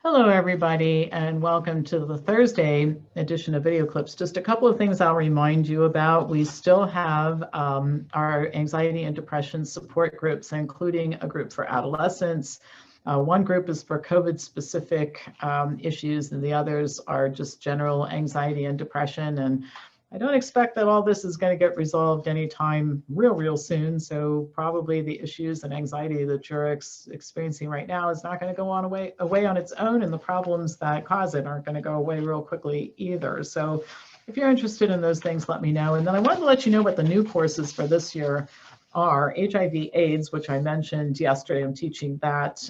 Hello, everybody, and welcome to the Thursday edition of Video Clips. Just a couple of things I'll remind you about. We still have our anxiety and depression support groups, including a group for adolescents. One group is for COVID-specific issues, and the others are just general anxiety and depression. And I don't expect that all this is going to get resolved anytime real soon. So probably the issues and anxiety that you're experiencing right now is not going to go on away on its own, and the problems that cause it aren't going to go away real quickly either. So if you're interested in those things, let me know. And then I wanted to let you know what the new courses for this year are. HIV/AIDS, which I mentioned yesterday, I'm teaching that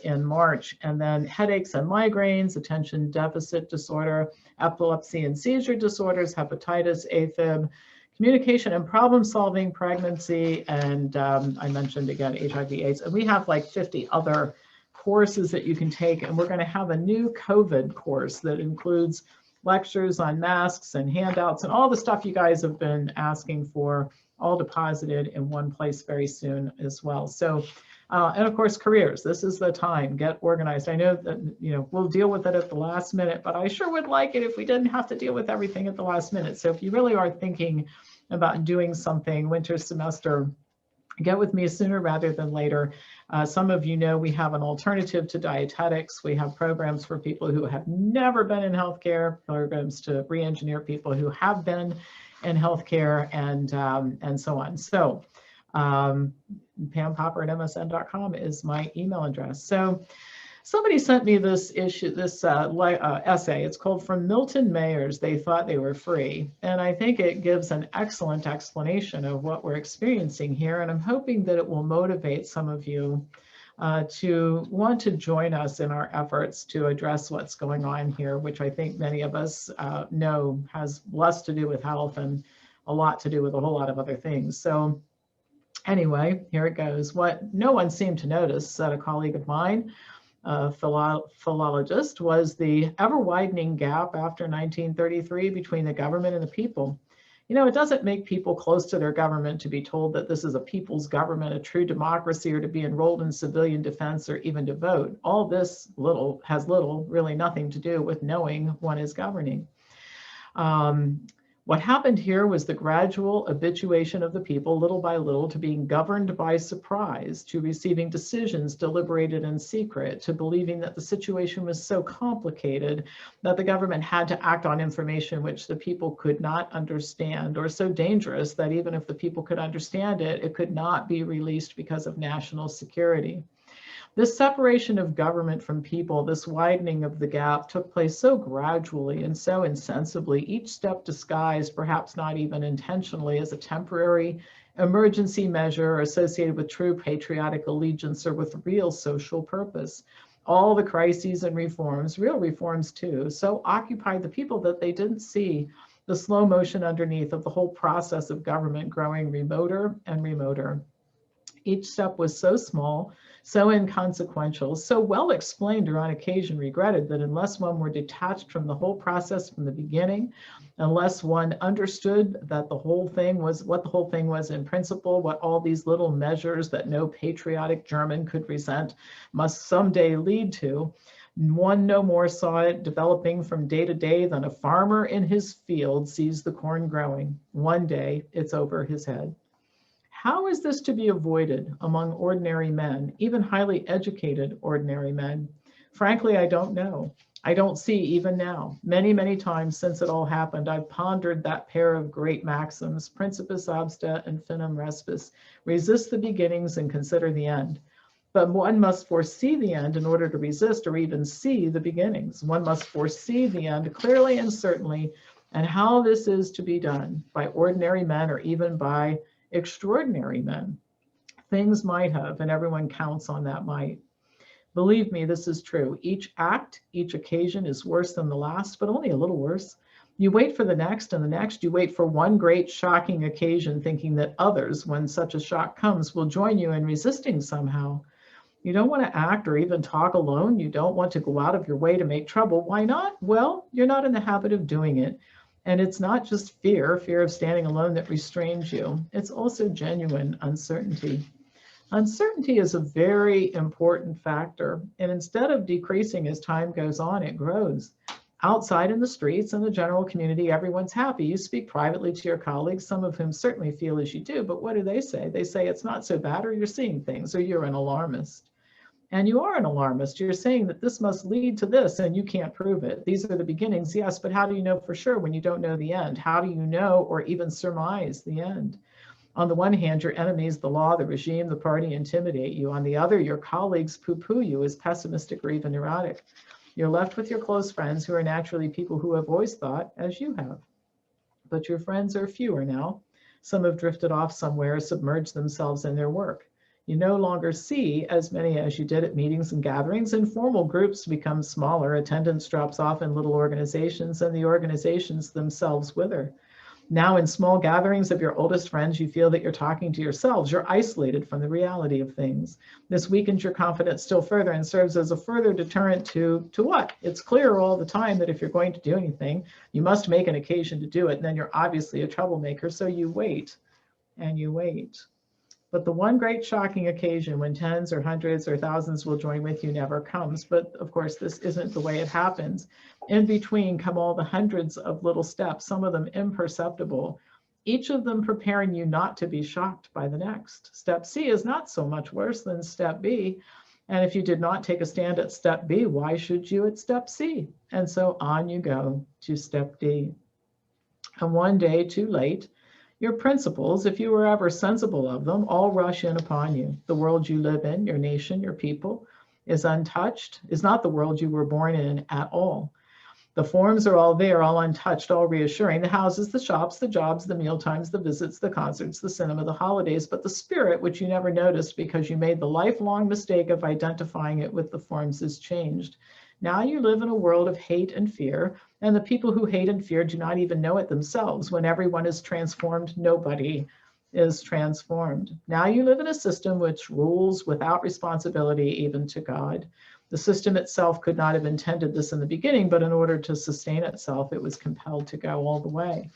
in March, and then headaches and migraines, attention deficit disorder, epilepsy and seizure disorders, hepatitis, AFib, communication and problem solving, pregnancy, and I mentioned again HIV/AIDS. And we have like 50 other courses that you can take, and we're going to have a new COVID course that includes lectures on masks and handouts and all the stuff you guys have been asking for, all deposited in one place very soon as well. So, and of course, careers. This is the time. Get organized. I know that we'll deal with it at the last minute, but I sure would like it if we didn't have to deal with everything at the last minute. So if you really are thinking about doing something winter semester, get with me sooner rather than later. Some of you know we have an alternative to dietetics. We have programs for people who have never been in healthcare, programs to re-engineer people who have been in healthcare, and so on. So pampopper@msn.com is my email address. So somebody sent me this essay. It's called From Milton Mayers, They Thought They Were Free. And I think it gives an excellent explanation of what we're experiencing here. And I'm hoping that it will motivate some of you to want to join us in our efforts to address what's going on here, which I think many of us know has less to do with health and a lot to do with a whole lot of other things. So anyway, here it goes. What no one seemed to notice, said a colleague of mine, a philologist, was the ever-widening gap after 1933 between the government and the people. It doesn't make people close to their government to be told that this is a people's government, a true democracy, or to be enrolled in civilian defense, or even to vote. All this has really nothing to do with knowing one is governing. What happened here was the gradual habituation of the people, little by little, to being governed by surprise, to receiving decisions deliberated in secret, to believing that the situation was so complicated that the government had to act on information which the people could not understand, or so dangerous that even if the people could understand it, it could not be released because of national security. This separation of government from people, this widening of the gap, took place so gradually and so insensibly, each step disguised, perhaps not even intentionally, as a temporary emergency measure associated with true patriotic allegiance or with real social purpose. All the crises and reforms, real reforms too, so occupied the people that they didn't see the slow motion underneath of the whole process of government growing remoter and remoter. Each step was so small, so inconsequential, so well explained or on occasion regretted that unless one were detached from the whole process from the beginning, unless one understood that the whole thing was what the whole thing was in principle, what all these little measures that no patriotic German could resent must someday lead to, one no more saw it developing from day to day than a farmer in his field sees the corn growing. One day it's over his head. How is this to be avoided among ordinary men, even highly educated ordinary men? Frankly, I don't know. I don't see even now. Many times since it all happened, I've pondered that pair of great maxims, principis obsta and finem respis, resist the beginnings and consider the end. But one must foresee the end in order to resist or even see the beginnings. One must foresee the end clearly and certainly, and how this is to be done by ordinary men or even by extraordinary men. Things might have, and everyone counts on that might. Believe me, this is true. Each act, each occasion is worse than the last, but only a little worse. You wait for the next and the next. You wait for one great shocking occasion, thinking that others, when such a shock comes, will join you in resisting somehow. You don't want to act or even talk alone. You don't want to go out of your way to make trouble. Why not? Well, you're not in the habit of doing it. And it's not just fear of standing alone that restrains you. It's also genuine uncertainty. Uncertainty is a very important factor, and instead of decreasing as time goes on, it grows. Outside in the streets and the general community, everyone's happy. You speak privately to your colleagues, some of whom certainly feel as you do, but what do they say? They say it's not so bad, or you're seeing things, or you're an alarmist. And you are an alarmist. You're saying that this must lead to this, and you can't prove it. These are the beginnings, yes, but how do you know for sure when you don't know the end? How do you know or even surmise the end? On the one hand, your enemies, the law, the regime, the party, intimidate you. On the other, your colleagues poo-poo you as pessimistic or even neurotic. You're left with your close friends, who are naturally people who have always thought as you have. But your friends are fewer now. Some have drifted off somewhere, submerged themselves in their work. You no longer see as many as you did at meetings and gatherings. Informal groups become smaller. Attendance drops off in little organizations, and the organizations themselves wither. Now, in small gatherings of your oldest friends, you feel that you're talking to yourselves. You're isolated from the reality of things. This weakens your confidence still further and serves as a further deterrent to what? It's clear all the time that if you're going to do anything, you must make an occasion to do it. And then you're obviously a troublemaker, so you wait and you wait. But the one great shocking occasion when tens or hundreds or thousands will join with you never comes. But of course, this isn't the way it happens. In between come all the hundreds of little steps, some of them imperceptible, each of them preparing you not to be shocked by the next. Step C is not so much worse than step B. And if you did not take a stand at step B, why should you at step C? And so on you go to step D. And one day, too late, your principles, if you were ever sensible of them, all rush in upon you. The world you live in, your nation, your people, is untouched, is not the world you were born in at all. The forms are all there, all untouched, all reassuring. The houses, the shops, the jobs, the meal times, the visits, the concerts, the cinema, the holidays, but the spirit, which you never noticed because you made the lifelong mistake of identifying it with the forms, is changed. Now you live in a world of hate and fear, and the people who hate and fear do not even know it themselves. When everyone is transformed, nobody is transformed. Now you live in a system which rules without responsibility even to God. The system itself could not have intended this in the beginning, but in order to sustain itself, it was compelled to go all the way.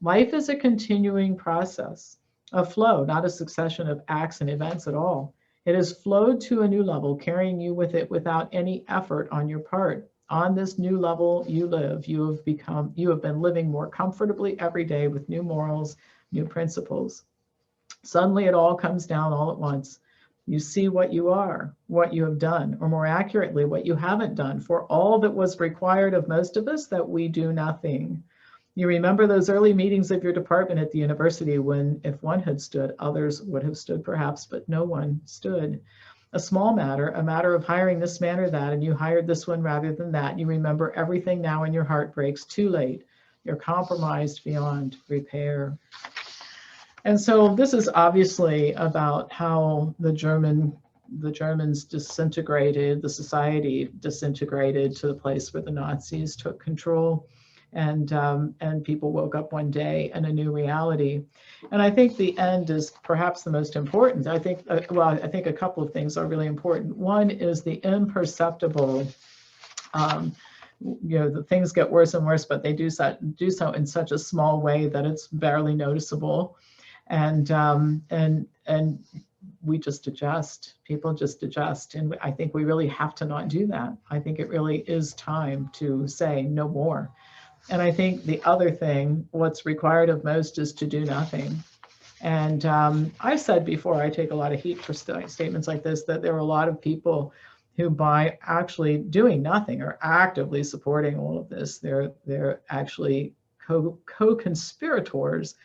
Life is a continuing process, a flow, not a succession of acts and events at all. It has flowed to a new level, carrying you with it without any effort on your part. On this new level you live, you have been living more comfortably every day with new morals, new principles. Suddenly it all comes down all at once. You see what you are, what you have done, or more accurately, what you haven't done, for all that was required of most of us, that we do nothing. You remember those early meetings of your department at the university when, if one had stood, others would have stood perhaps, but no one stood. A small matter, a matter of hiring this man or that, and you hired this one rather than that. You remember everything now and your heart breaks. Too late. You're compromised beyond repair. And so this is obviously about how the Germans disintegrated, the society disintegrated to the place where the Nazis took control. And people woke up one day in a new reality. And I think the end is perhaps the most important. I think, I think a couple of things are really important. One is the imperceptible, the things get worse and worse, but they do so in such a small way that it's barely noticeable. And we just adjust, people just adjust. And I think we really have to not do that. I think it really is time to say no more. And I think the other thing, what's required of most is to do nothing. And I've said before, I take a lot of heat for statements like this, that there are a lot of people who by actually doing nothing are actively supporting all of this. They're actually co-conspirators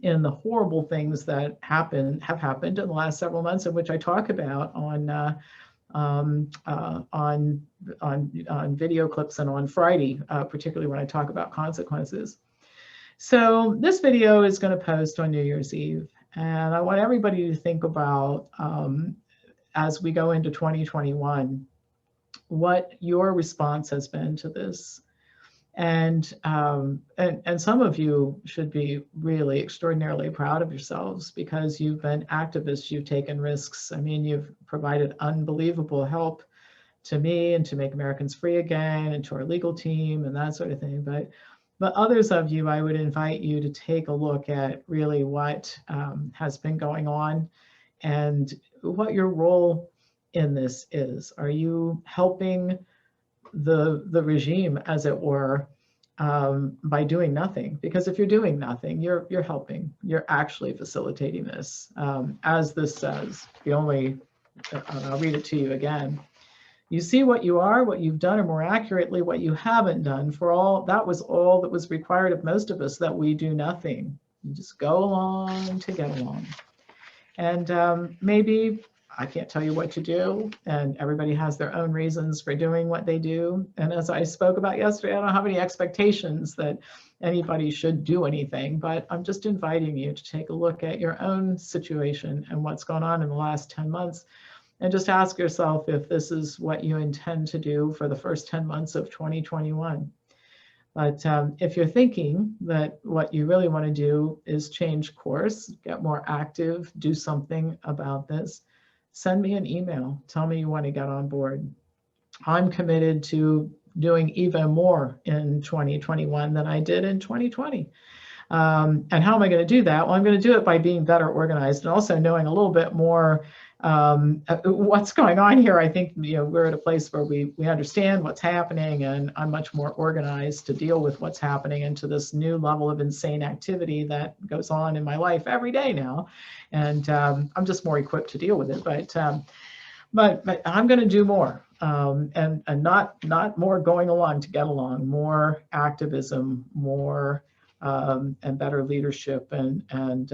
in the horrible things that have happened in the last several months, in which I talk about on video clips and on Friday, particularly when I talk about consequences. So this video is going to post on New Year's Eve, and I want everybody to think about, as we go into 2021, what your response has been to this. And some of you should be really extraordinarily proud of yourselves, because you've been activists, you've taken risks. I mean, you've provided unbelievable help to me and to Make Americans Free Again and to our legal team and that sort of thing. But others of you, I would invite you to take a look at really what has been going on and what your role in this is. Are you helping the regime, as it were, by doing nothing? Because if you're doing nothing, you're helping. You're actually facilitating this. As this says, I'll read it to you again. You see what you are, what you've done, or more accurately, what you haven't done. For all that was all that was required of most of us, that we do nothing. You just go along to get along. And maybe I can't tell you what to do, and everybody has their own reasons for doing what they do. And as I spoke about yesterday, I don't have any expectations that anybody should do anything, but I'm just inviting you to take a look at your own situation and what's gone on in the last 10 months. And just ask yourself if this is what you intend to do for the first 10 months of 2021. But if you're thinking that what you really want to do is change course, get more active, do something about this, send me an email. Tell me you want to get on board. I'm committed to doing even more in 2021 than I did in 2020. And how am I going to do that? Well, I'm going to do it by being better organized and also knowing a little bit more what's going on here. I think we're at a place where we understand what's happening, and I'm much more organized to deal with what's happening and to this new level of insane activity that goes on in my life every day now. And I'm just more equipped to deal with it. But I'm going to do more, and not more going along to get along, more activism, more and better leadership, and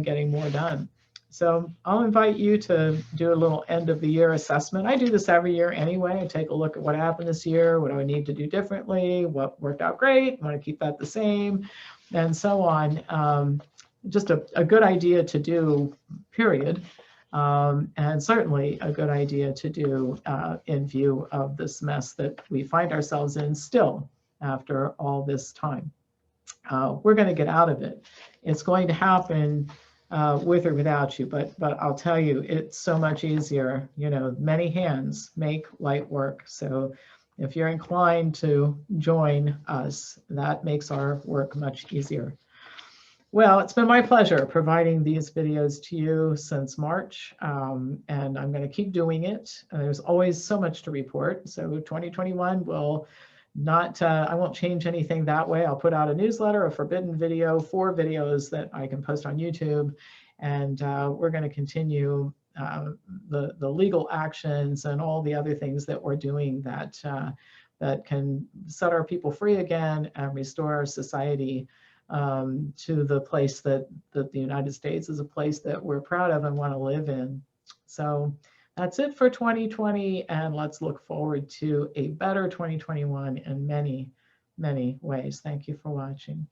getting more done. So I'll invite you to do a little end of the year assessment. I do this every year anyway. I take a look at what happened this year, what do I need to do differently, what worked out great, I want to keep that the same, and so on. Just a good idea to do, period. And certainly a good idea to do in view of this mess that we find ourselves in still after all this time. We're going to get out of it. It's going to happen with or without you, but I'll tell you, it's so much easier. Many hands make light work. So if you're inclined to join us, that makes our work much easier. Well, it's been my pleasure providing these videos to you since March, and I'm going to keep doing it. There's always so much to report. So 2021 will not, I won't change anything that way. I'll put out a newsletter, a forbidden video, 4 videos that I can post on YouTube, and we're going to continue the legal actions and all the other things that we're doing that can set our people free again and restore our society to the place that the United States is a place that we're proud of and want to live in. So that's it for 2020, and let's look forward to a better 2021 in many, many ways. Thank you for watching.